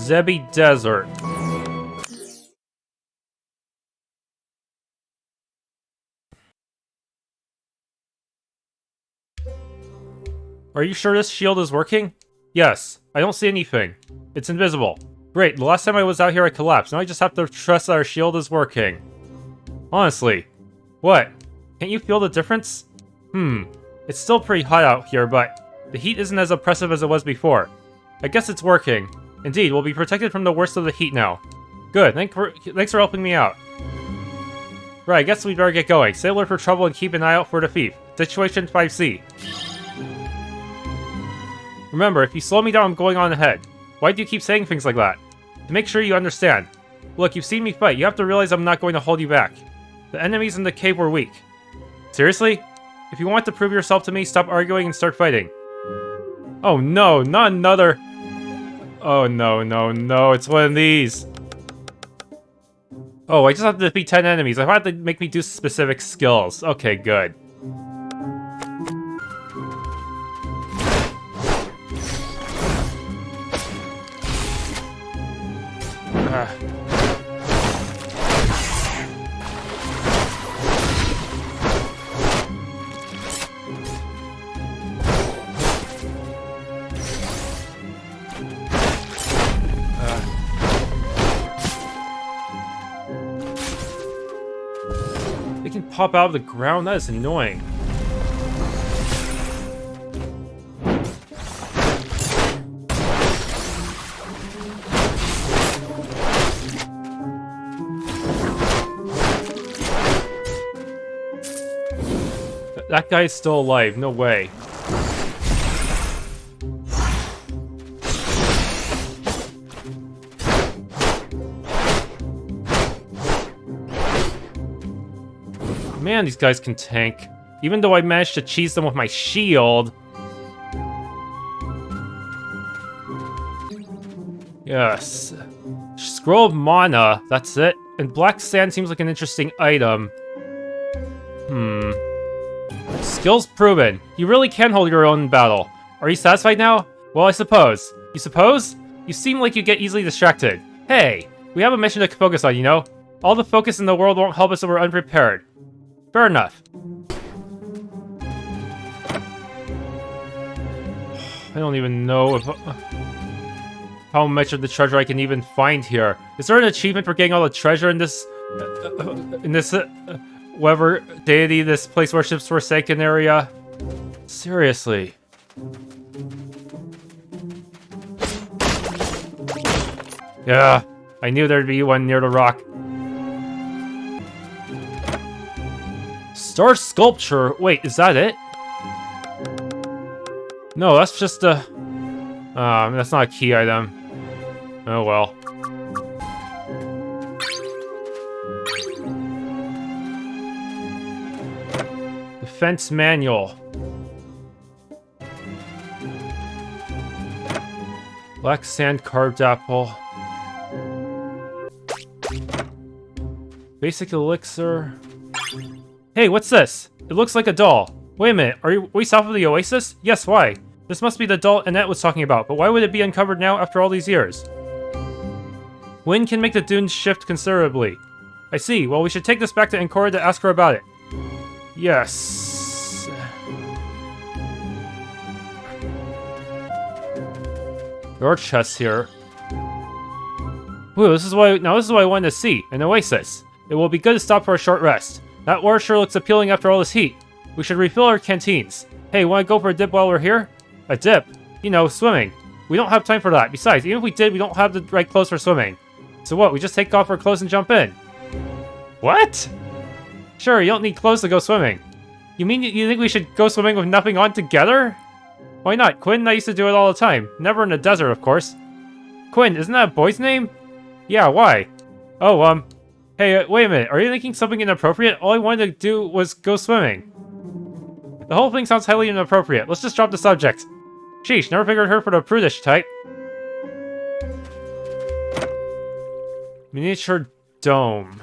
Zebi Desert. Are you sure this shield is working? Yes. I don't see anything. It's invisible. Great, the last time I was out here I collapsed. Now I just have to trust that our shield is working. Honestly. What? Can't you feel the difference? It's still pretty hot out here, but the heat isn't as oppressive as it was before. I guess it's working. Indeed, we'll be protected from the worst of the heat now. Good, thanks for helping me out. Right, I guess we'd better get going. Stay alert for trouble and keep an eye out for the thief. Situation 5C. Remember, if you slow me down, I'm going on ahead. Why do you keep saying things like that? To make sure you understand. Look, you've seen me fight. You have to realize I'm not going to hold you back. The enemies in the cave were weak. Seriously? If you want to prove yourself to me, stop arguing and start fighting. Oh no, not another... Oh no, it's one of these. Oh, I just have to defeat 10 enemies. I had to make me do specific skills. Okay, good. They can pop out of the ground? That is annoying. That guy's still alive, no way. Man, these guys can tank. Even though I managed to cheese them with my shield. Yes. Scroll of Mana, that's it. And black sand seems like an interesting item. Skills proven. You really can hold your own in battle. Are you satisfied now? Well, I suppose. You suppose? You seem like you get easily distracted. Hey, we have a mission to focus on, you know? All the focus in the world won't help us if we're unprepared. Fair enough. I don't even know if... how much of the treasure I can even find here. Is there an achievement for getting all the treasure in this... whatever deity this place worships Forsaken area? Seriously. Yeah, I knew there'd be one near the rock. Star sculpture? Wait, is that it? No, that's just a... that's not a key item. Oh well. Defense manual. Black sand carved apple. Basic elixir. Hey, what's this? It looks like a doll. Wait a minute, are we south of the oasis? Yes, why? This must be the doll Annette was talking about, but why would it be uncovered now after all these years? Wind can make the dunes shift considerably. I see, well we should take this back to Ancora to ask her about it. Yes. There are chests here. Ooh, this is what I wanted to see, an oasis. It will be good to stop for a short rest. That water sure looks appealing after all this heat. We should refill our canteens. Hey, wanna go for a dip while we're here? A dip? You know, swimming. We don't have time for that. Besides, even if we did, we don't have the right clothes for swimming. So what, we just take off our clothes and jump in? What? Sure, you don't need clothes to go swimming. You mean you think we should go swimming with nothing on together? Why not? Quinn and I used to do it all the time. Never in the desert, of course. Quinn, isn't that a boy's name? Yeah, why? Oh, hey, wait a minute. Are you thinking something inappropriate? All I wanted to do was go swimming. The whole thing sounds highly inappropriate. Let's just drop the subject. Sheesh, never figured her for the prudish type. Miniature dome.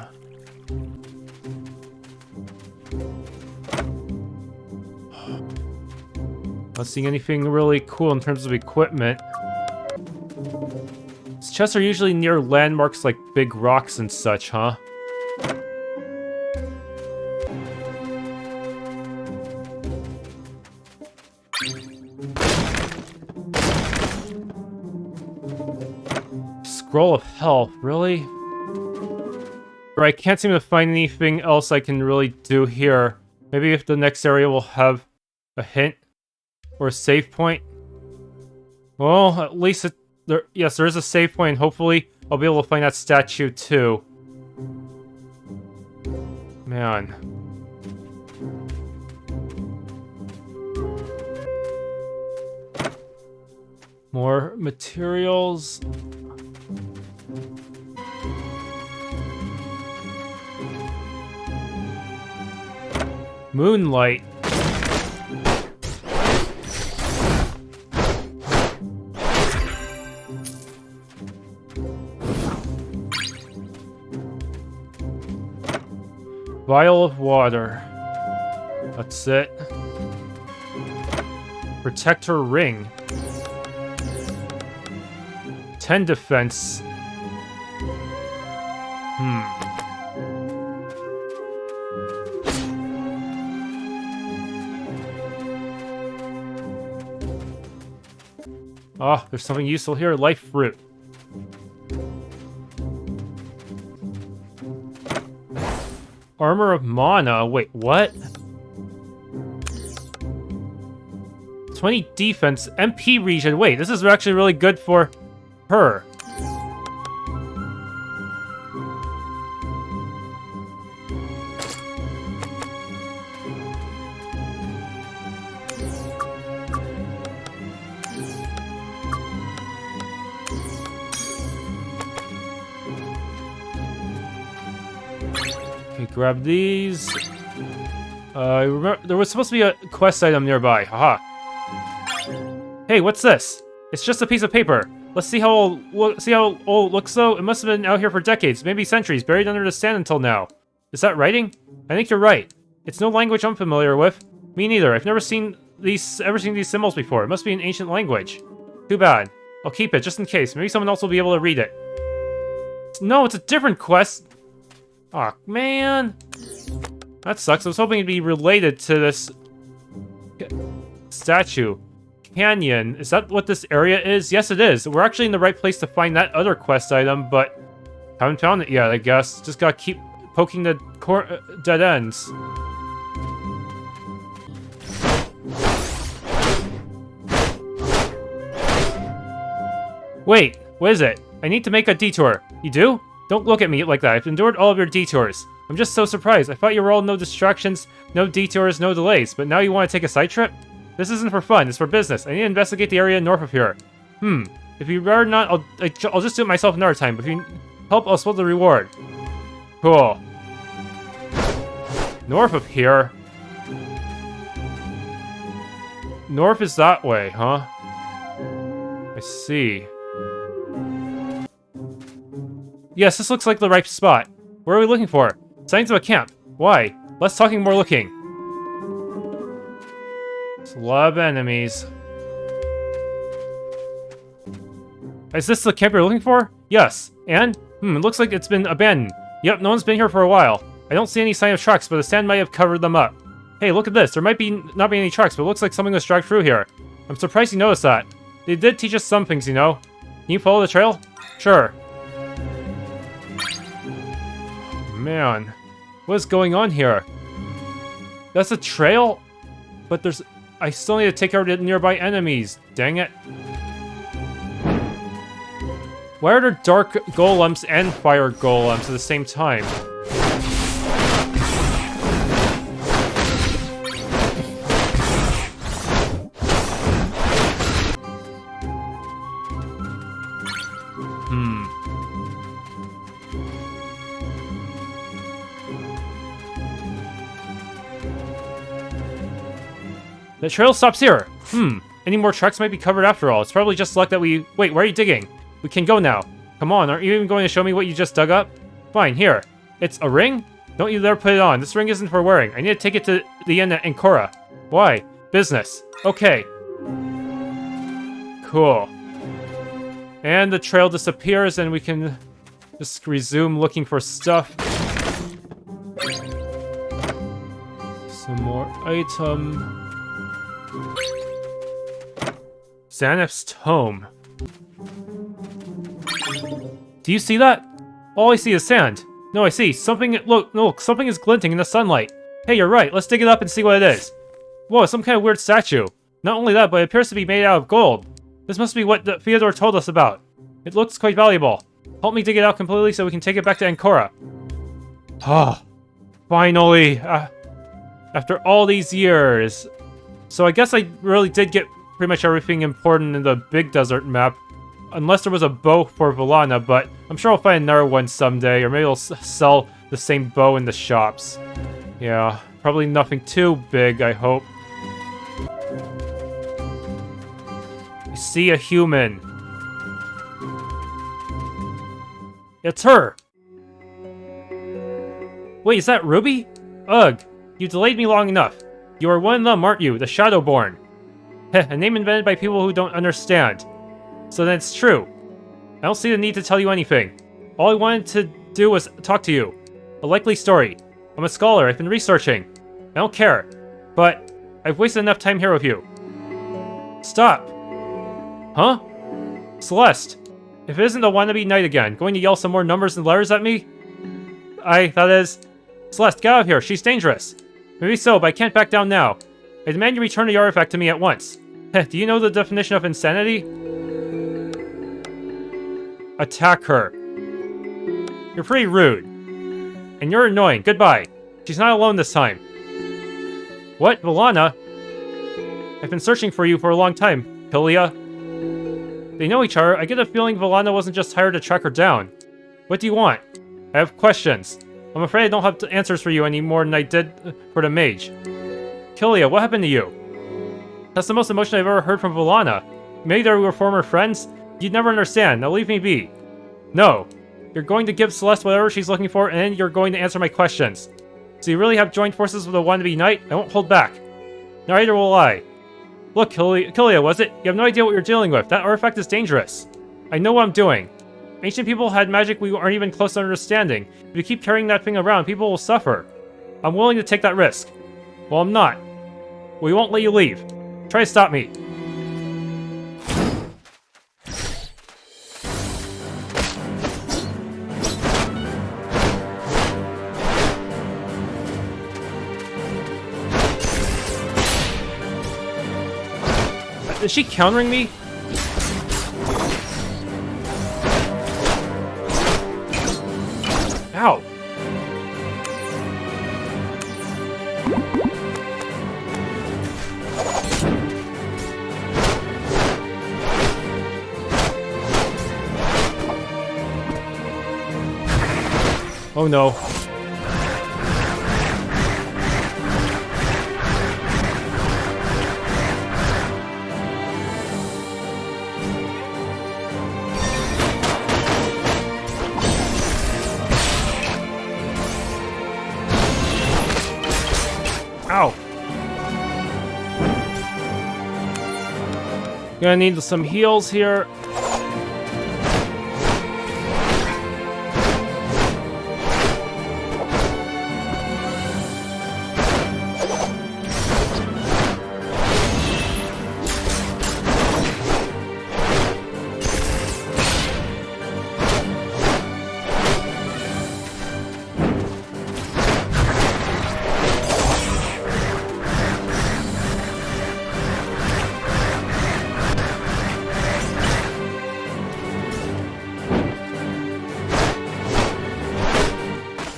Not seeing anything really cool in terms of equipment. These chests are usually near landmarks like big rocks and such, huh? Scroll of Health, really? Or I can't seem to find anything else I can really do here. Maybe if the next area will have a hint or a save point. Well, at least there is a save point. Hopefully, I'll be able to find that statue too. Man. More materials. Moonlight. Vial of water. That's it. Protector ring. 10 defense. Ah, there's something useful here. Life fruit. Armor of mana. Wait, what? 20 defense. MP region. Wait, this is actually really good for her. Grab these. I remember there was supposed to be a quest item nearby. Haha. Hey, what's this? It's just a piece of paper. Let's see how old it looks though. It must have been out here for decades, maybe centuries, buried under the sand until now. Is that writing? I think you're right. It's no language I'm familiar with. Me neither. I've never seen these symbols before. It must be an ancient language. Too bad. I'll keep it just in case. Maybe someone else will be able to read it. No, it's a different quest. Aw, man. That sucks. I was hoping it'd be related to this statue. Canyon. Is that what this area is? Yes, it is. We're actually in the right place to find that other quest item, but haven't found it yet, I guess. Just gotta keep poking the dead ends. Wait, what is it? I need to make a detour. You do? Don't look at me like that. I've endured all of your detours. I'm just so surprised. I thought you were all no distractions, no detours, no delays, but now you want to take a side trip? This isn't for fun, it's for business. I need to investigate the area north of here. If you'd rather not, I'll just do it myself another time. If you help, I'll split the reward. Cool. North of here? North is that way, huh? I see. Yes, this looks like the right spot. Where are we looking for? Signs of a camp. Why? Less talking, more looking. There's a lot of enemies. Is this the camp you're looking for? Yes. And? It looks like it's been abandoned. Yep, no one's been here for a while. I don't see any sign of tracks, but the sand might have covered them up. Hey, look at this. There might not be any tracks, but it looks like something was dragged through here. I'm surprised you noticed that. They did teach us some things, you know. Can you follow the trail? Sure. Man, what is going on here? That's a trail? But I still need to take out the nearby enemies. Dang it. Why are there dark golems and fire golems at the same time? The trail stops here. Any more tracks might be covered after all. It's probably just luck that we... Wait, where are you digging? We can go now. Come on, aren't you even going to show me what you just dug up? Fine, here. It's a ring? Don't you dare put it on. This ring isn't for wearing. I need to take it to the inn at Ancora. Why? Business. Okay. Cool. And the trail disappears and we can just resume looking for stuff. Some more item. Xanaf's tome. Do you see that? All I see is sand. No, I see. Something, look, something is glinting in the sunlight. Hey, you're right. Let's dig it up and see what it is. Whoa, some kind of weird statue. Not only that, but it appears to be made out of gold. This must be what Theodore told us about. It looks quite valuable. Help me dig it out completely so we can take it back to Ancora. Ah, finally. After all these years. So I guess I really did get pretty much everything important in the big desert map. Unless there was a bow for Villana, but I'm sure I'll find another one someday. Or maybe I'll sell the same bow in the shops. Yeah, probably nothing too big, I hope. I see a human. It's her! Wait, is that Ruby? Ugh, you delayed me long enough. You are one of them, aren't you? The Shadowborn. Heh, a name invented by people who don't understand. So then it's true. I don't see the need to tell you anything. All I wanted to do was talk to you. A likely story. I'm a scholar, I've been researching. I don't care. But I've wasted enough time here with you. Stop. Huh? Celeste. If it isn't the wannabe knight again, going to yell some more numbers and letters at me? That is... Celeste, get out of here, she's dangerous. Maybe so, but I can't back down now. I demand you return the artifact to me at once. Heh, do you know the definition of insanity? Attack her. You're pretty rude. And you're annoying, goodbye. She's not alone this time. What, Villana? I've been searching for you for a long time, Kylia. They know each other. I get a feeling Villana wasn't just hired to track her down. What do you want? I have questions. I'm afraid I don't have answers for you any more than I did for the mage. Kylia, what happened to you? That's the most emotion I've ever heard from Villana. Maybe they were former friends? You'd never understand. Now leave me be. No. You're going to give Celeste whatever she's looking for, and then you're going to answer my questions. So you really have joined forces with a wannabe knight? I won't hold back. Neither will I. Look, Kylia, was it? You have no idea what you're dealing with. That artifact is dangerous. I know what I'm doing. Ancient people had magic we aren't even close to understanding. If you keep carrying that thing around, people will suffer. I'm willing to take that risk. Well, I'm not. We won't let you leave. Try to stop me. Is she countering me? Ow. Oh no. Ow! Gonna need some heals here.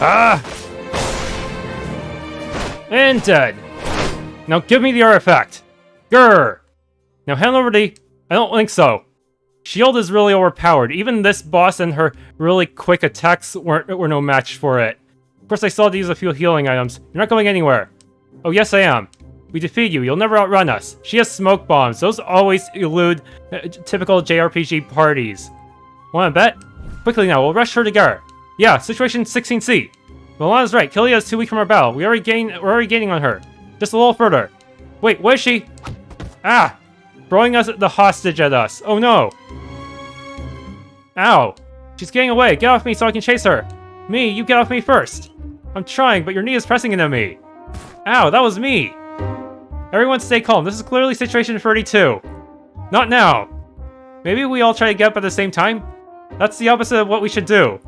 Ah! And dead. Now give me the artifact. Grr! Now hand over the... I don't think so. Shield is really overpowered. Even this boss and her really quick attacks were no match for it. Of course I still had to use a few healing items. You're not going anywhere. Oh yes I am. We defeat you. You'll never outrun us. She has smoke bombs. Those always elude typical JRPG parties. Wanna bet? Quickly now, we'll rush her together. Yeah, situation 16C. Milana's right. Kylia is too weak from our battle. We're already gaining on her. Just a little further. Wait, what is she? Ah! Throwing us the hostage at us. Oh no! Ow! She's getting away! Get off me so I can chase her! Me, you get off me first! I'm trying, but your knee is pressing into me! Ow, that was me! Everyone stay calm, this is clearly situation 32. Not now! Maybe we all try to get up at the same time? That's the opposite of what we should do.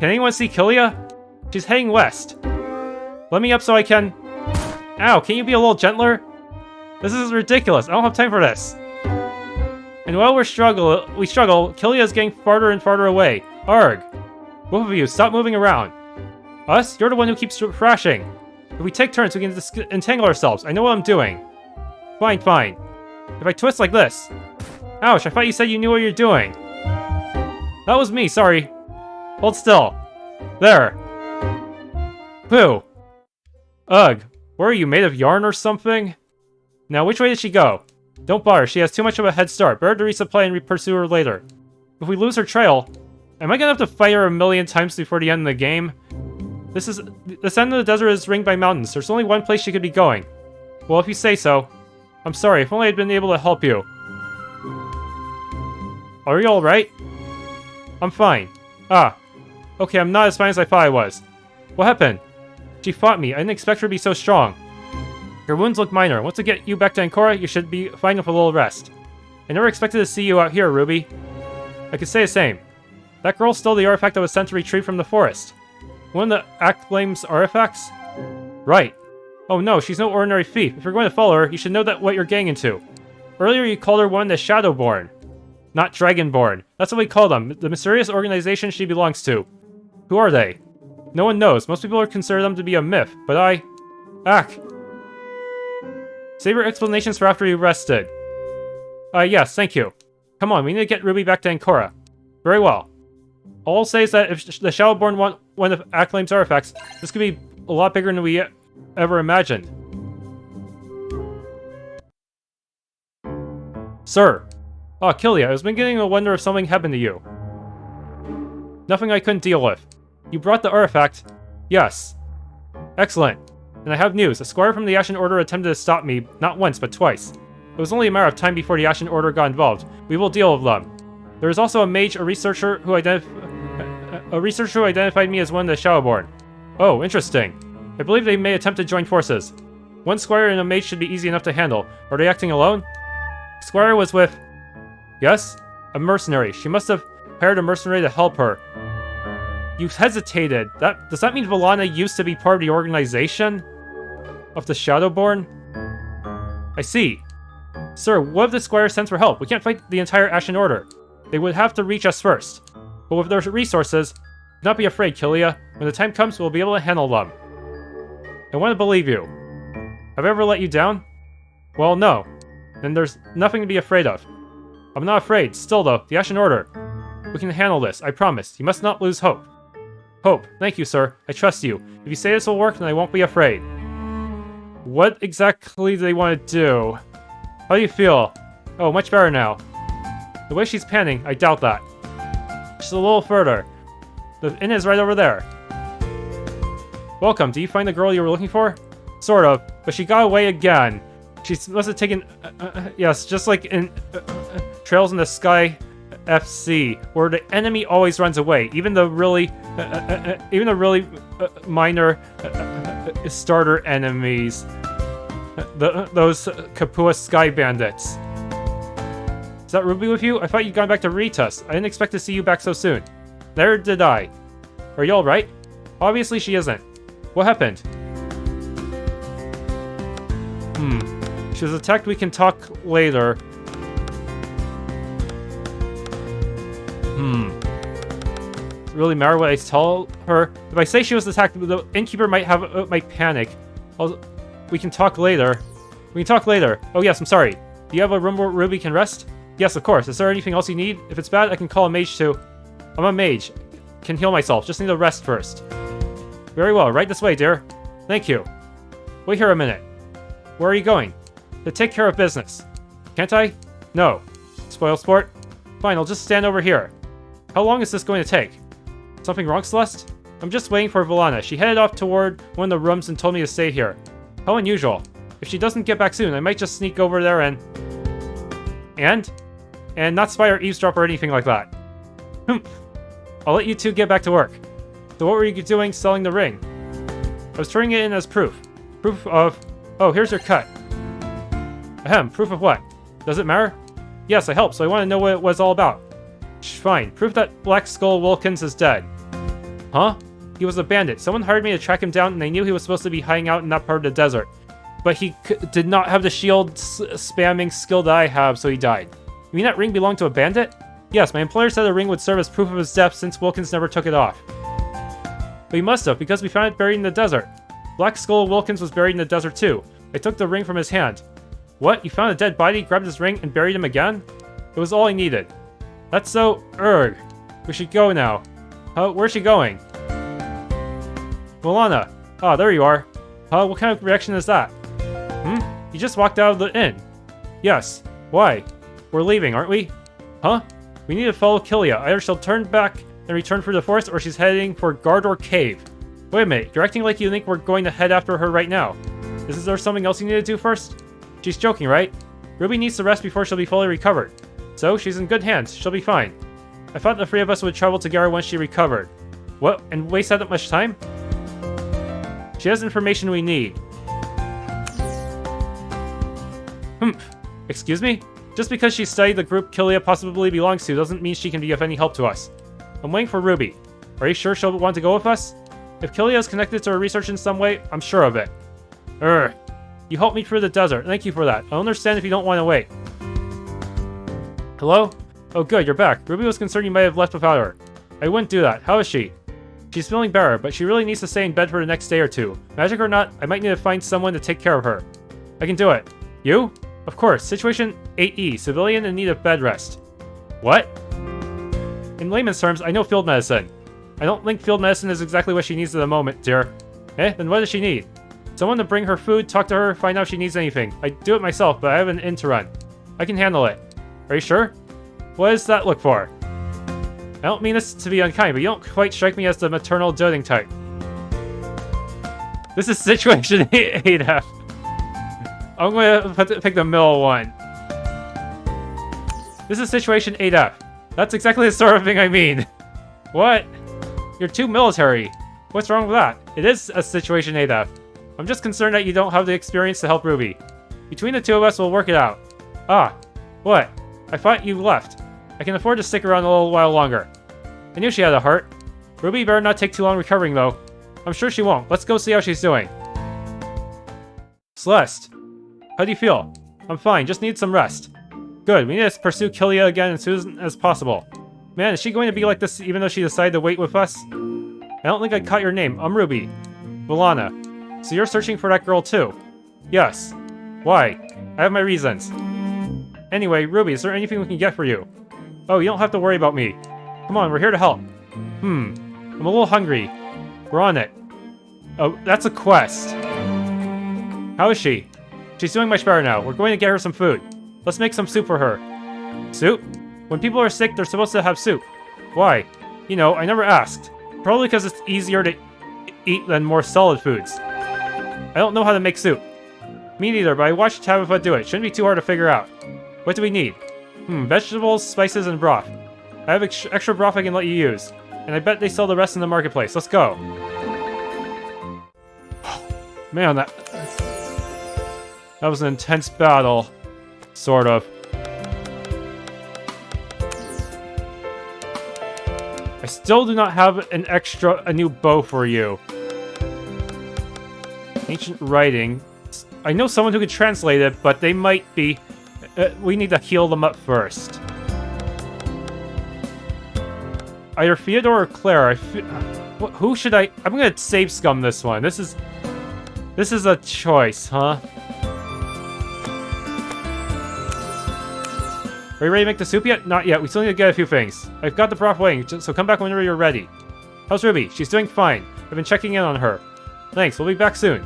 Can anyone see Kylia? She's heading west. Let me up so I can... Ow, can you be a little gentler? This is ridiculous, I don't have time for this. And while we struggle, Kylia is getting farther and farther away. Arg! Both of you, stop moving around. Us? You're the one who keeps crashing. If we take turns, we can entangle ourselves. I know what I'm doing. Fine, fine. If I twist like this... Ouch, I thought you said you knew what you're doing. That was me, sorry. Hold still. There. Pooh. Ugh. Where are you, made of yarn or something? Now, which way did she go? Don't bother, she has too much of a head start. Better to resupply and pursue her later. If we lose her trail, am I gonna have to fight her a million times before the end of the game? This end of the desert is ringed by mountains. There's only one place she could be going. Well, if you say so. I'm sorry, if only I'd been able to help you. Are you alright? I'm fine. Ah. Okay, I'm not as fine as I thought I was. What happened? She fought me. I didn't expect her to be so strong. Your wounds look minor. Once I get you back to Ancora, you should be fine with a little rest. I never expected to see you out here, Ruby. I could say the same. That girl stole the artifact that was sent to retrieve from the forest. One of the Acclaim's artifacts? Right. Oh no, she's no ordinary thief. If you're going to follow her, you should know what you're getting into. Earlier you called her one of the Shadowborn. Not Dragonborn. That's what we call them. The mysterious organization she belongs to. Who are they? No one knows. Most people consider them to be a myth, but I... Ack. Save your explanations for after you rested. Yes, thank you. Come on, we need to get Ruby back to Ancora. Very well. All I'll say is that if the Shadowborn want one of Acclaim's artifacts, this could be a lot bigger than we ever imagined. Sir. Oh, Kylia, I was beginning to wonder if something happened to you. Nothing I couldn't deal with. You brought the artifact? Yes. Excellent. And I have news. A squire from the Ashen Order attempted to stop me, not once, but twice. It was only a matter of time before the Ashen Order got involved. We will deal with them. There is also a mage, a researcher who identified me as one of the Shadowborn. Oh, interesting. I believe they may attempt to join forces. One squire and a mage should be easy enough to handle. Are they acting alone? Squire was with... Yes? A mercenary. She must have hired a mercenary to help her. You hesitated. Does that mean Villana used to be part of the organization? Of the Shadowborn? I see. Sir, what if the Squire sends for help? We can't fight the entire Ashen Order. They would have to reach us first. But with their resources, do not be afraid, Kylia. When the time comes, we'll be able to handle them. I want to believe you. Have I ever let you down? Well, no. Then there's nothing to be afraid of. I'm not afraid. Still, though, the Ashen Order. We can handle this, I promise. You must not lose hope. Hope. Thank you, sir. I trust you. If you say this will work, then I won't be afraid. What exactly do they want to do? How do you feel? Oh, much better now. The way she's panting, I doubt that. Just a little further. The inn is right over there. Welcome. Did you find the girl you were looking for? Sort of, but she got away again. She must have taken... yes, just like in Trails in the Sky FC, where the enemy always runs away, even the really minor starter enemies. Those Kapua Sky Bandits. Is that Ruby with you? I thought you'd gone back to Ritas. I didn't expect to see you back so soon. Neither did I. Are you alright? Obviously she isn't. What happened? She was attacked. We can talk later. Does it really matter what I tell her? If I say she was attacked, the innkeeper might panic. We can talk later. We can talk later. Oh yes, I'm sorry. Do you have a room where Ruby can rest? Yes, of course. Is there anything else you need? If it's bad, I can call a mage too. I'm a mage. Can heal myself. Just need to rest first. Very well. Right this way, dear. Thank you. Wait here a minute. Where are you going? To take care of business. Can't I? No. Spoil sport? Fine, I'll just stand over here. How long is this going to take? Something wrong, Celeste? I'm just waiting for Villana. She headed off toward one of the rooms and told me to stay here. How unusual. If she doesn't get back soon, I might just sneak over there and not spy or eavesdrop or anything like that. I'll let you two get back to work. So what were you doing selling the ring? I was turning it in as proof. Proof of... Oh, here's your cut. Ahem, proof of what? Does it matter? Yes, I helped, so I want to know what it was all about. Fine, proof that Black Skull Wilkins is dead. Huh? He was a bandit. Someone hired me to track him down, and they knew he was supposed to be hiding out in that part of the desert. But he did not have the shield spamming skill that I have, so he died. You mean that ring belonged to a bandit? Yes, my employer said the ring would serve as proof of his death since Wilkins never took it off. But he must have, because we found it buried in the desert. Black Skull Wilkins was buried in the desert too. I took the ring from his hand. What? You found a dead body, grabbed his ring, and buried him again? It was all I needed. That's so... Urgh. We should go now. Where's she going? Milana. Ah, there you are. What kind of reaction is that? You just walked out of the inn. Yes. Why? We're leaving, aren't we? Huh? We need to follow Kylia. Either she'll turn back and return through the forest, or she's heading for Gardor Cave. Wait a minute, you're acting like you think we're going to head after her right now. Is there something else you need to do first? She's joking, right? Ruby needs to rest before she'll be fully recovered. So, she's in good hands. She'll be fine. I thought the three of us would travel together once she recovered. What? And waste that much time? She has information we need. Excuse me? Just because she studied the group Kylia possibly belongs to doesn't mean she can be of any help to us. I'm waiting for Ruby. Are you sure she'll want to go with us? If Kylia is connected to her research in some way, I'm sure of it. You helped me through the desert. Thank you for that. I'll understand if you don't want to wait. Hello? Oh good, you're back. Ruby was concerned you might have left without her. I wouldn't do that. How is she? She's feeling better, but she really needs to stay in bed for the next day or two. Magic or not, I might need to find someone to take care of her. I can do it. You? Of course. Situation 8E. Civilian in need of bed rest. What? In layman's terms, I know field medicine. I don't think field medicine is exactly what she needs at the moment, dear. Then what does she need? Someone to bring her food, talk to her, find out if she needs anything. I do it myself, but I have an inn to run. I can handle it. Are you sure? What does that look for? I don't mean this to be unkind, but you don't quite strike me as the maternal doting type. This is situation 8F. I'm going to pick the middle one. This is situation 8F. That's exactly the sort of thing I mean. What? You're too military. What's wrong with that? It is a situation 8F. I'm just concerned that you don't have the experience to help Ruby. Between the two of us, we'll work it out. Ah, what? I thought you left. I can afford to stick around a little while longer. I knew she had a heart. Ruby better not take too long recovering, though. I'm sure she won't. Let's go see how she's doing. Celeste. How do you feel? I'm fine, just need some rest. Good, we need to pursue Kylia again as soon as possible. Man, is she going to be like this even though she decided to wait with us? I don't think I caught your name. I'm Ruby. Vilana. So you're searching for that girl too? Yes. Why? I have my reasons. Anyway, Ruby, is there anything we can get for you? Oh, you don't have to worry about me. Come on, we're here to help. I'm a little hungry. We're on it. Oh, that's a quest. How is she? She's doing much better now. We're going to get her some food. Let's make some soup for her. Soup? When people are sick, they're supposed to have soup. Why? You know, I never asked. Probably because it's easier to eat than more solid foods. I don't know how to make soup. Me neither, but I watched Tabitha do it. Shouldn't be too hard to figure out. What do we need? Vegetables, spices, and broth. I have extra broth I can let you use. And I bet they sell the rest in the marketplace. Let's go. Man, that was an intense battle. Sort of. I still do not have a new bow for you. Ancient writing. I know someone who could translate it, but they might be... we need to heal them up first. Either Theodore or Claire. Who should I... I'm gonna save scum this one. This is a choice, huh? Are you ready to make the soup yet? Not yet. We still need to get a few things. I've got the broth waiting, so come back whenever you're ready. How's Ruby? She's doing fine. I've been checking in on her. Thanks. We'll be back soon.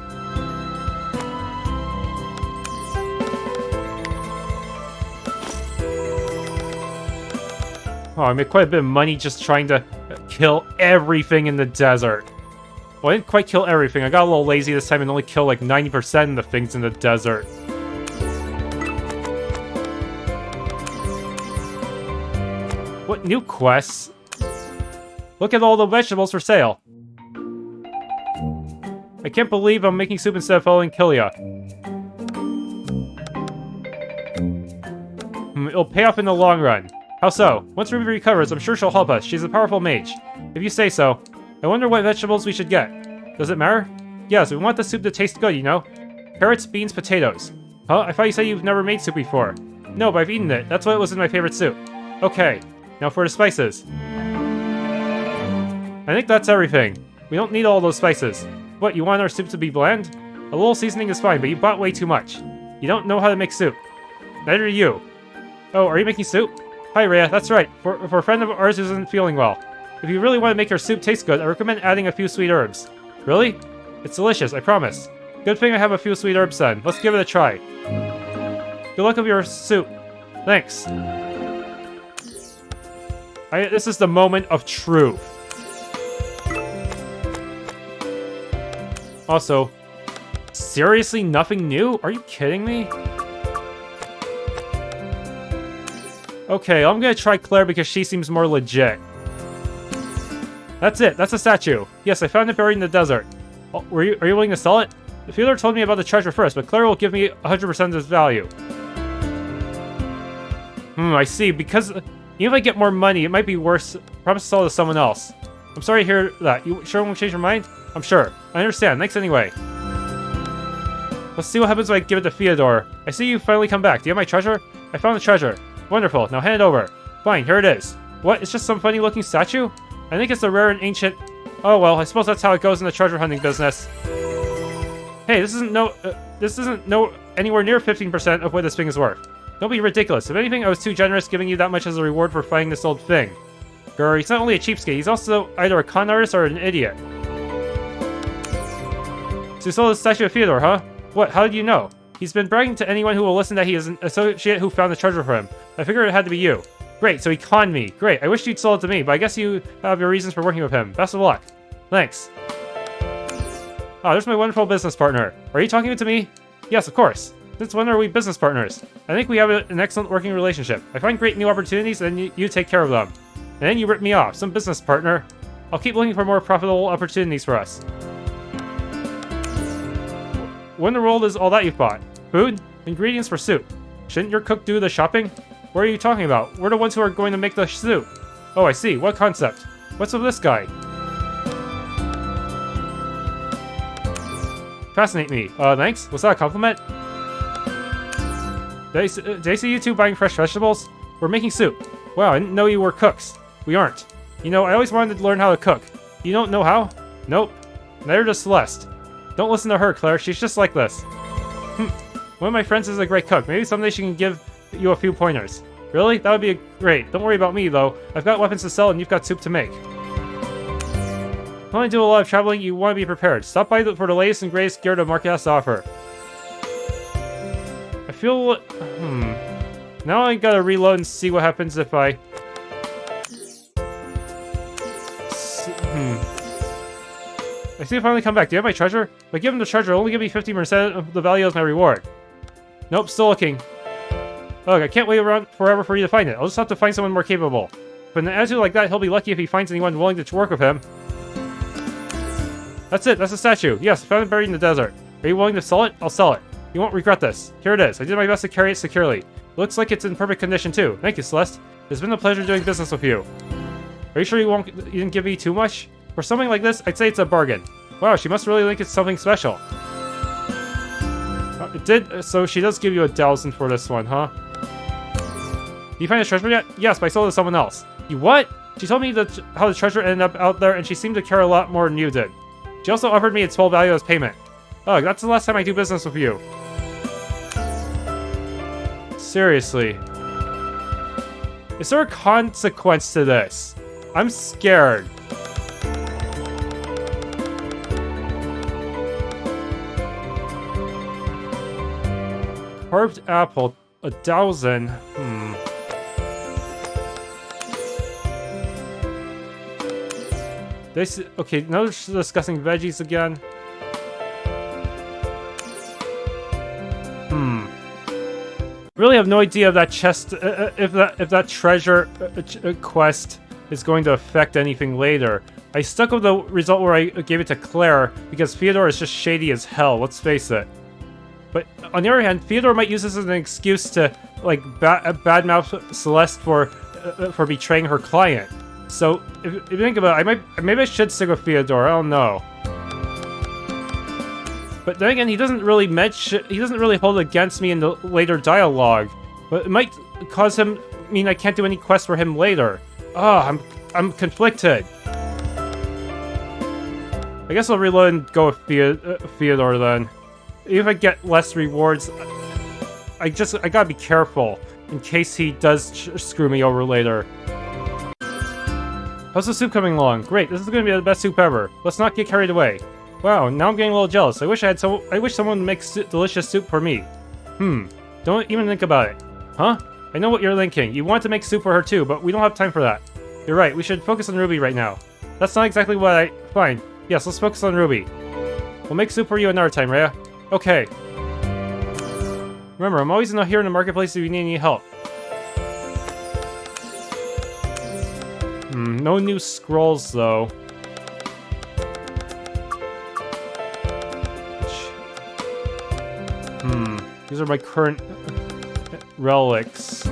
Oh, I made quite a bit of money just trying to kill everything in the desert. Well, I didn't quite kill everything. I got a little lazy this time and only killed like 90% of the things in the desert. What new quests? Look at all the vegetables for sale. I can't believe I'm making soup instead of following Kylia. It'll pay off in the long run. How so? Once Ruby recovers, I'm sure she'll help us. She's a powerful mage. If you say so. I wonder what vegetables we should get. Does it matter? Yes, we want the soup to taste good, you know? Carrots, beans, potatoes. Huh? I thought you said you've never made soup before. No, but I've eaten it. That's what was in my favorite soup. Okay. Now for the spices. I think that's everything. We don't need all those spices. What, you want our soup to be bland? A little seasoning is fine, but you bought way too much. You don't know how to make soup. Neither do you. Oh, are you making soup? Hi, Rhea, that's right. For a friend of ours who isn't feeling well. If you really want to make your soup taste good, I recommend adding a few sweet herbs. Really? It's delicious, I promise. Good thing I have a few sweet herbs then. Let's give it a try. Good luck with your soup. Thanks. This is the moment of truth. Also, seriously, nothing new? Are you kidding me? Okay, I'm gonna try Claire because she seems more legit. That's it, that's a statue. Yes, I found it buried in the desert. Oh, are you willing to sell it? The fielder told me about the treasure first, but Claire will give me 100% of its value. I see, because even if I get more money, it might be worse. Promise to sell it to someone else. I'm sorry to hear that. You sure won't change your mind? I'm sure. I understand. Thanks anyway. Let's see what happens when I give it to Theodore. I see you finally come back. Do you have my treasure? I found the treasure. Wonderful. Now hand it over. Fine, here it is. What? It's just some funny looking statue? I think it's a rare and ancient... Oh well, I suppose that's how it goes in the treasure hunting business. Hey, this isn't anywhere near 15% of what this thing is worth. Don't be ridiculous. If anything, I was too generous giving you that much as a reward for finding this old thing. Grr, he's not only a cheapskate, he's also either a con artist or an idiot. So you sold the statue of Theodore, huh? What, how did you know? He's been bragging to anyone who will listen that he is an associate who found the treasure for him. I figured it had to be you. Great, so he conned me. Great, I wish you'd sold it to me, but I guess you have your reasons for working with him. Best of luck. Thanks. Oh, there's my wonderful business partner. Are you talking to me? Yes, of course. Since when are we business partners? I think we have an excellent working relationship. I find great new opportunities and you take care of them. And then you rip me off. Some business partner. I'll keep looking for more profitable opportunities for us. What in the world is all that you've bought? Food? Ingredients for soup. Shouldn't your cook do the shopping? What are you talking about? We're the ones who are going to make the soup. Oh, I see. What concept? What's with this guy? Fascinate me. Thanks? Was that a compliment? Did I see you two buying fresh vegetables? We're making soup. Wow, I didn't know you were cooks. We aren't. You know, I always wanted to learn how to cook. You don't know how? Nope. Neither does Celeste. Don't listen to her, Claire. She's just like this. One of my friends is a great cook. Maybe someday she can give you a few pointers. Really? That would be great. Don't worry about me, though. I've got weapons to sell and you've got soup to make. If you want to do a lot of traveling, you want to be prepared. Stop by for the latest and greatest gear the market has to offer. I feel... Now I gotta reload and see what happens if I... I see you finally come back. Do you have my treasure? If I give him the treasure, only give me 50% of the value as my reward. Nope, still looking. Look, I can't wait around forever for you to find it. I'll just have to find someone more capable. But in an attitude like that, he'll be lucky if he finds anyone willing to work with him. That's it, that's a statue. Yes, I found it buried in the desert. Are you willing to sell it? I'll sell it. You won't regret this. Here it is. I did my best to carry it securely. Looks like it's in perfect condition too. Thank you, Celeste. It's been a pleasure doing business with you. Are you sure you didn't give me too much? For something like this, I'd say it's a bargain. Wow, she must really think it's something special. It did, so she does give you 1,000 for this one, huh? Did you find the treasure yet? Yes, but I sold it to someone else. You what? She told me how the treasure ended up out there, and she seemed to care a lot more than you did. She also offered me its full value as payment. Ugh, that's the last time I do business with you. Seriously. Is there a consequence to this? I'm scared. Carved apple, 1,000. Okay, now they're discussing veggies again. Really have no idea if that chest, if that treasure quest is going to affect anything later. I stuck with the result where I gave it to Claire because Theodore is just shady as hell, let's face it. But on the other hand, Theodore might use this as an excuse to, like, badmouth Celeste for betraying her client. So, if you think about it, maybe I should stick with Theodore, I don't know. But then again, he doesn't really hold it against me in the later dialogue. But it might cause him, mean I can't do any quests for him later. Oh, I'm conflicted. I guess I'll reload and go with Theodore then. Even if I get less rewards, I gotta be careful in case he does screw me over later. How's the soup coming along? Great, this is gonna be the best soup ever. Let's not get carried away. Wow, now I'm getting a little jealous. I wish someone would make delicious soup for me. Don't even think about it. Huh? I know what you're thinking. You want to make soup for her too, but we don't have time for that. You're right, we should focus on Ruby right now. That's not exactly what Fine. Yes, let's focus on Ruby. We'll make soup for you another time, Rhea. Okay. Remember, I'm always here in the marketplace if you need any help. No new scrolls, though. These are my current relics.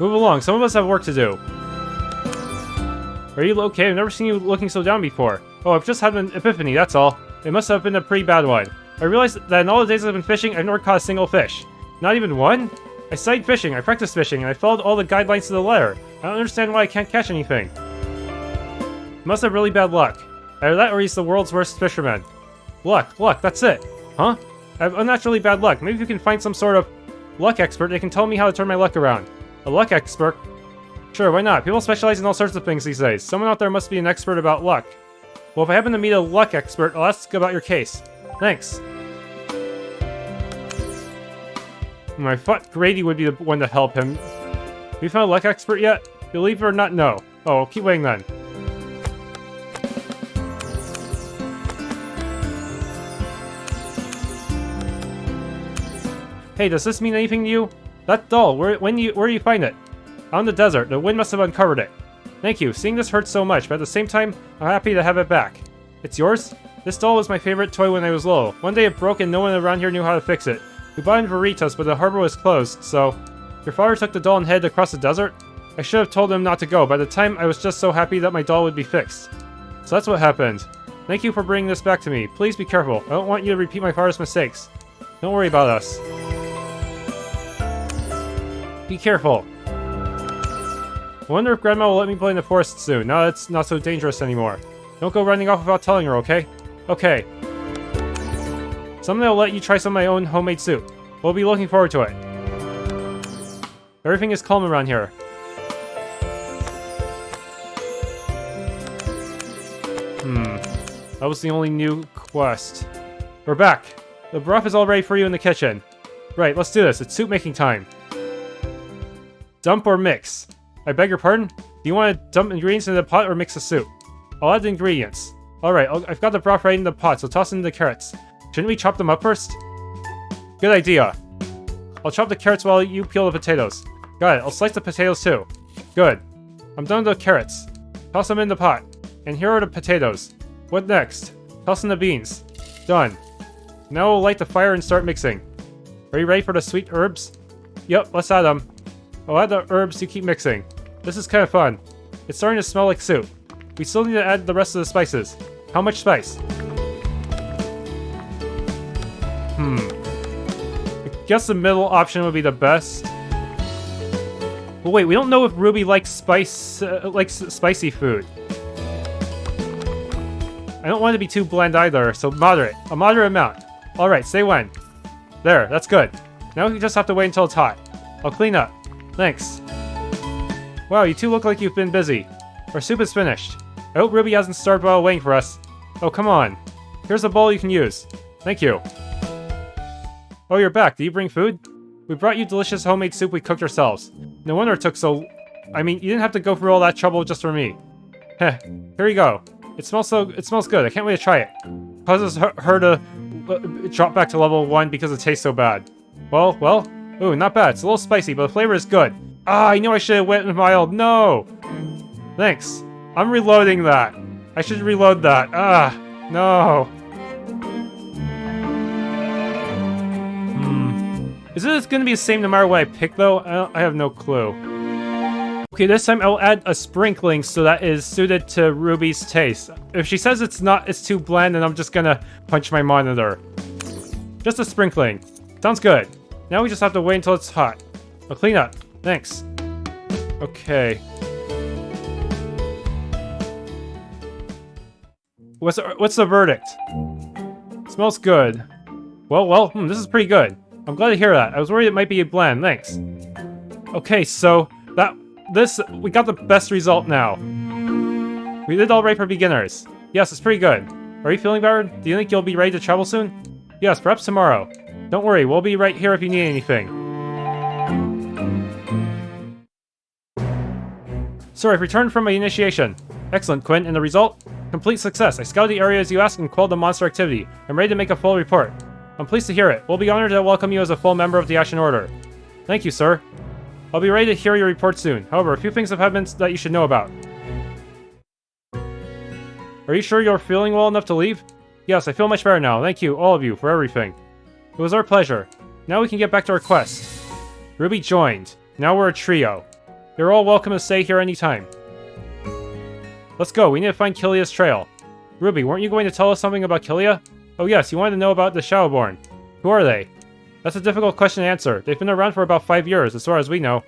Move along, some of us have work to do. Are you okay? I've never seen you looking so down before. Oh, I've just had an epiphany, that's all. It must have been a pretty bad one. I realized that in all the days I've been fishing, I've never caught a single fish. Not even one? I studied fishing, I practiced fishing, and I followed all the guidelines to the letter. I don't understand why I can't catch anything. You must have really bad luck. Either that or he's the world's worst fisherman. Luck, that's it. Huh? I have unnaturally bad luck. Maybe you can find some sort of luck expert that can tell me how to turn my luck around. A luck expert? Sure, why not? People specialize in all sorts of things these days. Someone out there must be an expert about luck. Well, if I happen to meet a luck expert, I'll ask about your case. Thanks. I thought Grady would be the one to help him. Have you found a luck expert yet? Believe it or not, no. Oh, I'll keep waiting then. Hey, does this mean anything to you? That doll, where do you find it? Out in the desert. The wind must have uncovered it. Thank you. Seeing this hurts so much, but at the same time, I'm happy to have it back. It's yours? This doll was my favorite toy when I was little. One day it broke and no one around here knew how to fix it. We bought it in Veritas, but the harbor was closed, so... Your father took the doll and headed across the desert? I should have told him not to go. By the time, I was just so happy that my doll would be fixed. So that's what happened. Thank you for bringing this back to me. Please be careful. I don't want you to repeat my father's mistakes. Don't worry about us. Be careful. I wonder if Grandma will let me play in the forest soon, now that it's not so dangerous anymore. Don't go running off without telling her, okay? Okay. Someday I'll let you try some of my own homemade soup. We'll be looking forward to it. Everything is calm around here. That was the only new quest. We're back. The broth is all ready for you in the kitchen. Right, let's do this. It's soup making time. Dump or mix? I beg your pardon? Do you want to dump ingredients into the pot or mix the soup? I'll add the ingredients. Alright, I've got the broth right in the pot, so toss in the carrots. Shouldn't we chop them up first? Good idea. I'll chop the carrots while you peel the potatoes. Got it, I'll slice the potatoes too. Good. I'm done with the carrots. Toss them in the pot. And here are the potatoes. What next? Toss in the beans. Done. Now we'll light the fire and start mixing. Are you ready for the sweet herbs? Yep, let's add them. I'll add the herbs to keep mixing. This is kind of fun. It's starting to smell like soup. We still need to add the rest of the spices. How much spice? I guess the middle option would be the best. But wait, we don't know if Ruby likes spicy food. I don't want to be too bland either, so moderate. A moderate amount. Alright, say when. There, that's good. Now we just have to wait until it's hot. I'll clean up. Thanks. Wow, you two look like you've been busy. Our soup is finished. I hope Ruby hasn't starved while waiting for us. Oh, come on. Here's a bowl you can use. Thank you. Oh, you're back. Do you bring food? We brought you delicious homemade soup we cooked ourselves. No wonder it took so... I mean, you didn't have to go through all that trouble just for me. Heh, here you go. It smells good. I can't wait to try it. Causes her to drop back to level 1 because it tastes so bad. Well. Ooh, not bad. It's a little spicy, but the flavor is good. Ah, I knew I should have went with mild. No! Thanks. I'm reloading that. I should reload that. Ah, no. Is it going to be the same no matter what I pick, though? I have no clue. Okay, this time I'll add a sprinkling so that is suited to Ruby's taste. If she says it's too bland, then I'm just gonna punch my monitor. Just a sprinkling. Sounds good. Now we just have to wait until it's hot. I'll clean up. Thanks. Okay. What's the verdict? Smells good. Well, this is pretty good. I'm glad to hear that. I was worried it might be bland. Thanks. Okay, so we got the best result now. We did all right for beginners. Yes, it's pretty good. Are you feeling better? Do you think you'll be ready to travel soon? Yes, perhaps tomorrow. Don't worry, we'll be right here if you need anything. Sir, I've returned from my initiation. Excellent, Quinn. And the result? Complete success. I scouted the areas you asked and quelled the monster activity. I'm ready to make a full report. I'm pleased to hear it. We'll be honored to welcome you as a full member of the Ashen Order. Thank you, sir. I'll be ready to hear your report soon. However, a few things have happened that you should know about. Are you sure you're feeling well enough to leave? Yes, I feel much better now. Thank you, all of you, for everything. It was our pleasure. Now we can get back to our quest. Ruby joined. Now we're a trio. You're all welcome to stay here anytime. Let's go. We need to find Kylia's trail. Ruby, weren't you going to tell us something about Kylia? Oh yes, you wanted to know about the Shadowborn. Who are they? That's a difficult question to answer. They've been around for about 5 years, as far as we know.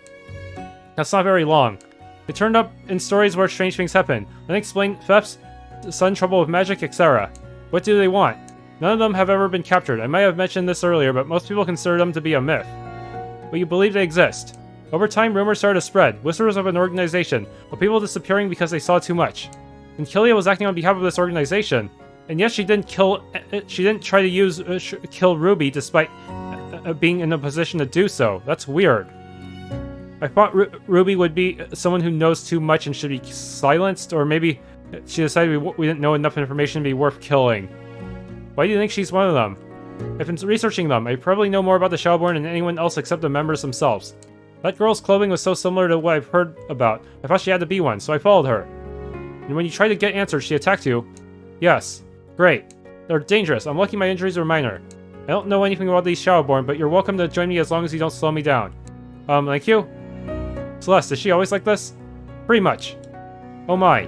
That's not very long. They turned up in stories where strange things happen, unexplained thefts, sudden trouble with magic, etc. What do they want? None of them have ever been captured. I might have mentioned this earlier, but most people consider them to be a myth. But you believe they exist. Over time, rumors started to spread, whispers of an organization, of people disappearing because they saw too much. And Kylia was acting on behalf of this organization. And yes, she didn't try to kill Ruby despite being in a position to do so. That's weird. I thought Ruby would be someone who knows too much and should be silenced, or maybe she decided we didn't know enough information to be worth killing. Why do you think she's one of them? I've been researching them. I probably know more about the Shadowborn than anyone else except the members themselves. That girl's clothing was so similar to what I've heard about. I thought she had to be one, so I followed her. And when you tried to get answers, she attacked you. Yes. Great. They're dangerous. I'm lucky my injuries are minor. I don't know anything about these Shadowborn, but you're welcome to join me as long as you don't slow me down. Thank you? Celeste, is she always like this? Pretty much. Oh my.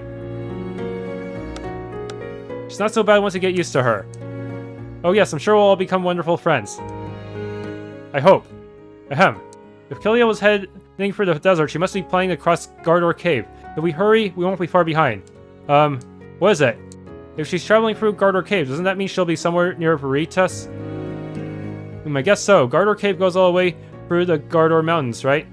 She's not so bad once you get used to her. Oh yes, I'm sure we'll all become wonderful friends. I hope. Ahem. If Kylia was heading for the desert, she must be planning to cross Gardor Cave. If we hurry, we won't be far behind. What is it? If she's traveling through Gardor Cave, doesn't that mean she'll be somewhere near Veritas? I guess so. Gardor Cave goes all the way through the Gardor Mountains, right?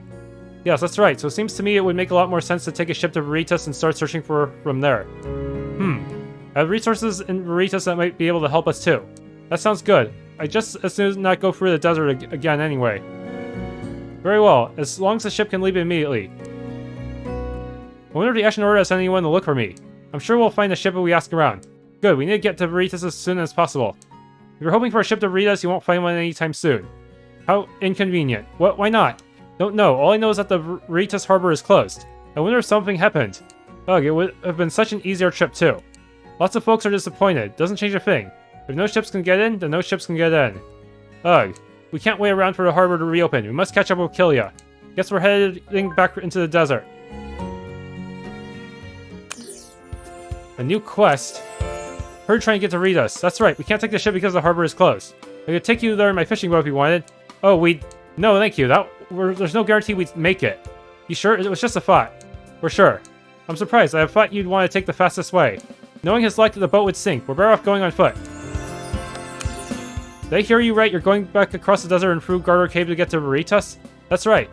Yes, that's right. So it seems to me it would make a lot more sense to take a ship to Veritas and start searching for her from there. I have resources in Veritas that might be able to help us too. That sounds good. I just as soon as not go through the desert again anyway. Very well, as long as the ship can leave immediately. I wonder if the Ashen Order has anyone to look for me. I'm sure we'll find a ship if we ask around. Good, we need to get to Veritas as soon as possible. If you're hoping for a ship to Veritas, you won't find one anytime soon. How inconvenient. What? Why not? Don't know. All I know is that the Veritas harbor is closed. I wonder if something happened. Ugh, it would have been such an easier trip too. Lots of folks are disappointed. Doesn't change a thing. If no ships can get in, then no ships can get in. Ugh. We can't wait around for the harbor to reopen. We must catch up with Kylia. Guess we're heading back into the desert. A new quest. Heard trying to get to Veritas. That's right. We can't take the ship because the harbor is closed. I could take you there in my fishing boat if you wanted. Oh, no, thank you. There's no guarantee we'd make it. You sure? It was just a thought. We're sure. I'm surprised. I thought you'd want to take the fastest way. Knowing his luck, the boat would sink. We're better off going on foot. Did I hear you right? You're going back across the desert and through Gardor Cave to get to Veritas? That's right.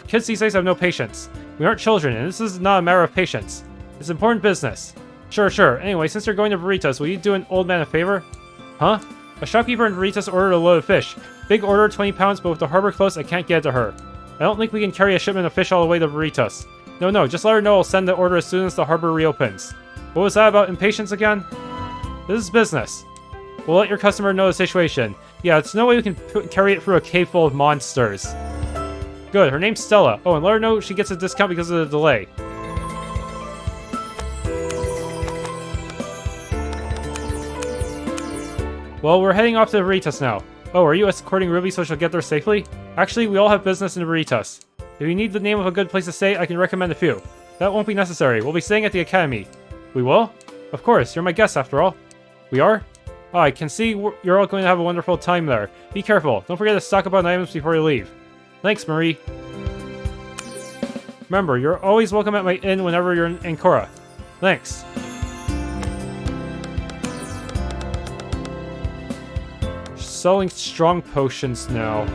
Kids these days have no patience. We aren't children, and this is not a matter of patience. It's important business. Sure. Anyway, since you're going to Veritas, will you do an old man a favor? Huh? A shopkeeper in Veritas ordered a load of fish. Big order, 20 pounds, but with the harbor closed, I can't get it to her. I don't think we can carry a shipment of fish all the way to Veritas. No, just let her know I'll send the order as soon as the harbor reopens. What was that about impatience again? This is business. We'll let your customer know the situation. Yeah, there's no way we can carry it through a cave full of monsters. Good, her name's Stella. Oh, and let her know she gets a discount because of the delay. Well, we're heading off to Veritas now. Oh, are you escorting Ruby so she'll get there safely? Actually, we all have business in Veritas. If you need the name of a good place to stay, I can recommend a few. That won't be necessary. We'll be staying at the Academy. We will? Of course, you're my guest after all. We are? Oh, I can see you're all going to have a wonderful time there. Be careful. Don't forget to stock up on items before you leave. Thanks, Marie. Remember, you're always welcome at my inn whenever you're in Ancora. Thanks. Selling strong potions now.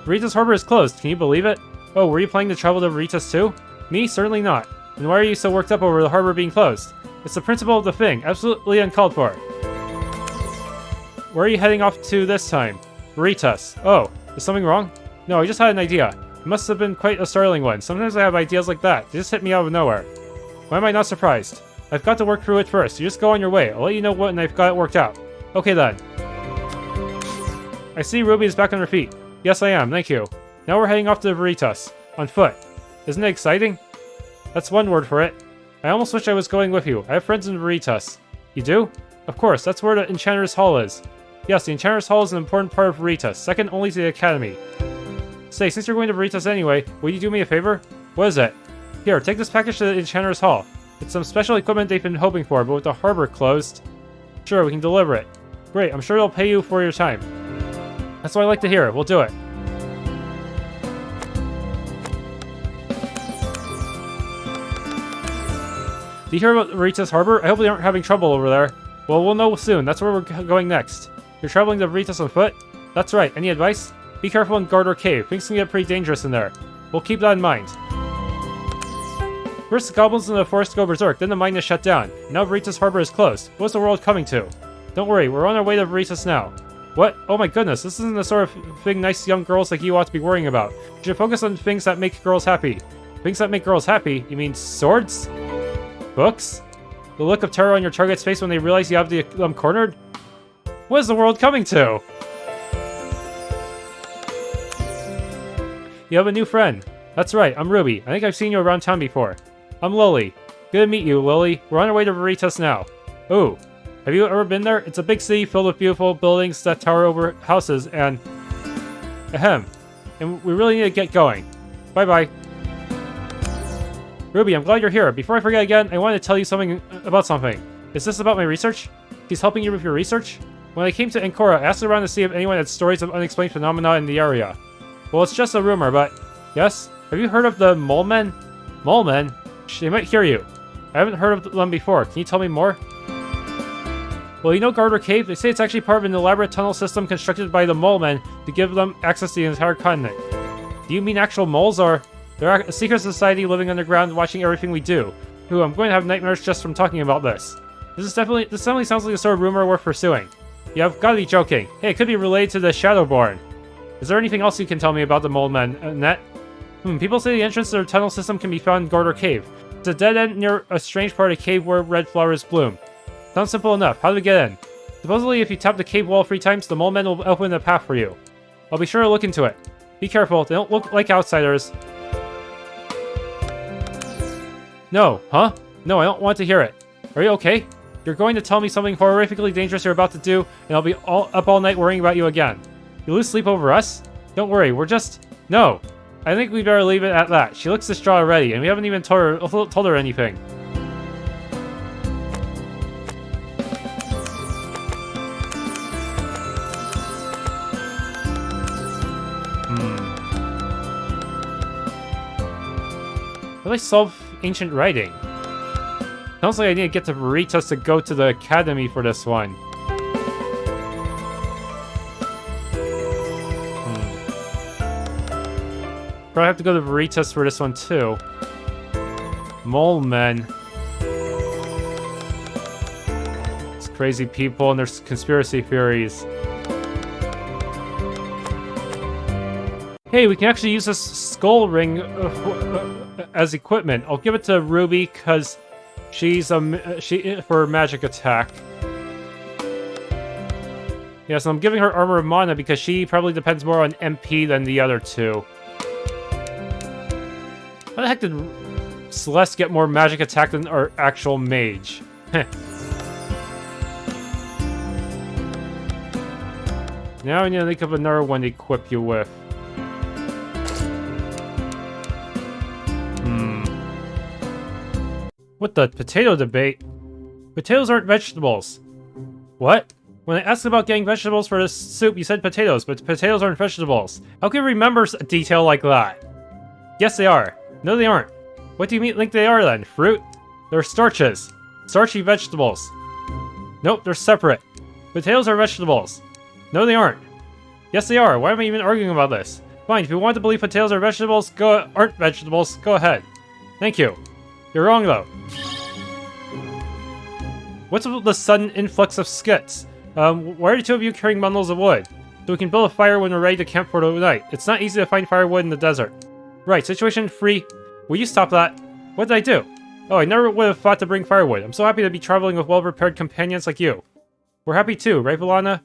Veritas Harbor is closed. Can you believe it? Oh, were you planning to travel to Veritas too? Me? Certainly not. And why are you so worked up over the harbor being closed? It's the principle of the thing. Absolutely uncalled for. Where are you heading off to this time? Veritas. Oh, is something wrong? No, I just had an idea. It must have been quite a startling one. Sometimes I have ideas like that. They just hit me out of nowhere. Why am I not surprised? I've got to work through it first. You just go on your way. I'll let you know when I've got it worked out. Okay then. I see Ruby is back on her feet. Yes, I am. Thank you. Now we're heading off to Veritas. On foot. Isn't it exciting? That's one word for it. I almost wish I was going with you. I have friends in Veritas. You do? Of course. That's where the Enchanter's Hall is. Yes, the Enchanter's Hall is an important part of Veritas. Second only to the Academy. Say, since you're going to Veritas anyway, will you do me a favor? What is it? Here, take this package to the Enchanter's Hall. It's some special equipment they've been hoping for, but with the harbor closed... Sure, we can deliver it. Great, I'm sure they'll pay you for your time. That's what I like to hear. We'll do it. Do you hear about Veritas Harbor? I hope they aren't having trouble over there. Well, we'll know soon. That's where we're going next. You're traveling to Veritas on foot? That's right. Any advice? Be careful in Garter Cave. Things can get pretty dangerous in there. We'll keep that in mind. First, the goblins in the forest go berserk, then the mine is shut down. Now Veritas Harbor is closed. What's the world coming to? Don't worry, we're on our way to Veritas now. What? Oh my goodness, this isn't the sort of thing nice young girls like you ought to be worrying about. You should focus on things that make girls happy. Things that make girls happy? You mean swords? Books? The look of terror on your target's face when they realize you have them cornered? What is the world coming to? You have a new friend. That's right, I'm Ruby. I think I've seen you around town before. I'm Lily. Good to meet you, Lily. We're on our way to Veritas now. Ooh. Have you ever been there? It's a big city filled with beautiful buildings that tower over houses and... Ahem. And we really need to get going. Bye-bye. Ruby, I'm glad you're here. Before I forget again, I wanted to tell you something about something. Is this about my research? He's helping you with your research? When I came to Ancora, I asked around to see if anyone had stories of unexplained phenomena in the area. Well, it's just a rumor, but... Yes? Have you heard of the mole men? Mole men? They might hear you. I haven't heard of them before. Can you tell me more? Well, you know Garter Cave? They say it's actually part of an elaborate tunnel system constructed by the mole men to give them access to the entire continent. Do you mean actual moles, or... They're a secret society living underground watching everything we do. Ooh, I'm going to have nightmares just from talking about this. This definitely sounds like the sort of rumor worth pursuing. Yeah, I've got to be joking. Hey, it could be related to the Shadowborn. Is there anything else you can tell me about the mole men, Annette? People say the entrance to their tunnel system can be found in Garter Cave. It's a dead end near a strange part of the cave where red flowers bloom. Sounds simple enough. How do we get in? Supposedly, if you tap the cave wall 3 times, the mole men will open a path for you. I'll be sure to look into it. Be careful. They don't look like outsiders. No. Huh? No, I don't want to hear it. Are you okay? You're going to tell me something horrifically dangerous you're about to do, and I'll be up all night worrying about you again. You lose sleep over us? Don't worry, we're just... No. I think we better leave it at that. She looks distraught already, and we haven't even told her anything. How do I solve ancient writing? Sounds like I need to get to Veritas to go to the academy for this one. Probably have to go to Veritas for this one too. Mole men. It's crazy people and there's conspiracy theories. Hey, we can actually use this skull ring as equipment. I'll give it to Ruby because she's for magic attack. Yes, I'm giving her Armor of Mana because she probably depends more on MP than the other two. How the heck did Celeste get more magic attack than our actual mage? Now I need to think of another one to equip you with. What the potato debate? Potatoes aren't vegetables. What? When I asked about getting vegetables for this soup, you said potatoes, but potatoes aren't vegetables. How can you remember a detail like that? Yes, they are. No, they aren't. What do you think they are then? Fruit? They're starches. Starchy vegetables. Nope, they're separate. Potatoes are vegetables. No, they aren't. Yes, they are. Why am I even arguing about this? Fine, if you want to believe potatoes are vegetables, aren't vegetables, go ahead. Thank you. You're wrong, though. What's with the sudden influx of skits? Why are the two of you carrying bundles of wood? So we can build a fire when we're ready to camp for the night. It's not easy to find firewood in the desert. Right, situation free. Will you stop that? What did I do? Oh, I never would have thought to bring firewood. I'm so happy to be traveling with well-prepared companions like you. We're happy too, right, Villana?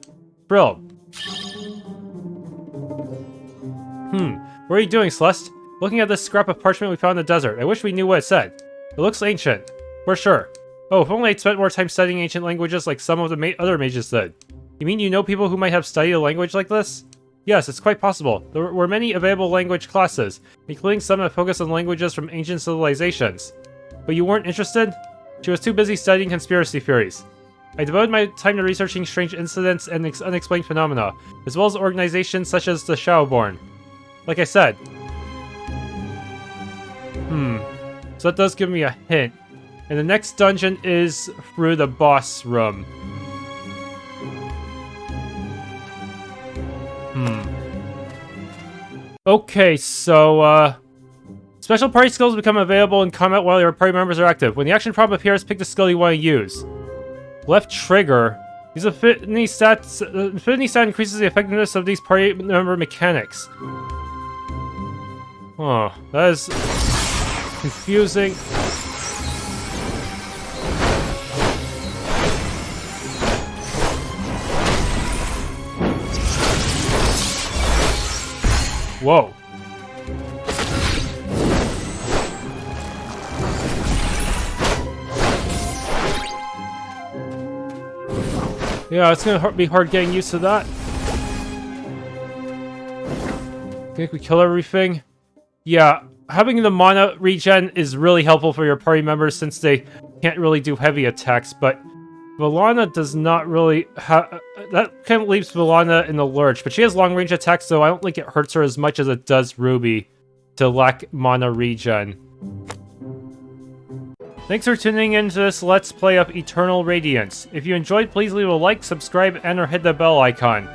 Thrilled. What are you doing, Celeste? Looking at this scrap of parchment we found in the desert. I wish we knew what it said. It looks ancient. For sure. Oh, if only I'd spent more time studying ancient languages like some of the other mages did. You mean you know people who might have studied a language like this? Yes, it's quite possible. There were many available language classes, including some that focus on languages from ancient civilizations. But you weren't interested? She was too busy studying conspiracy theories. I devoted my time to researching strange incidents and unexplained phenomena, as well as organizations such as the Shadowborn. Like I said. So that does give me a hint. And the next dungeon is through the boss room. Okay, so, special party skills become available in combat while your party members are active. When the action prompt appears, pick the skill you want to use. Left trigger. These affinity stats. Affinity stat increases the effectiveness of these party member mechanics. Oh, that is confusing. Whoa. Yeah, it's gonna be hard getting used to that. Think we kill everything? Yeah, having the mana regen is really helpful for your party members since they can't really do heavy attacks, but Villana does not really have... That kind of leaves Villana in the lurch, but she has long-range attacks, so I don't think it hurts her as much as it does Ruby to lack mana regen. Thanks for tuning in to this Let's Play of Eternal Radiance. If you enjoyed, please leave a like, subscribe, and or hit the bell icon.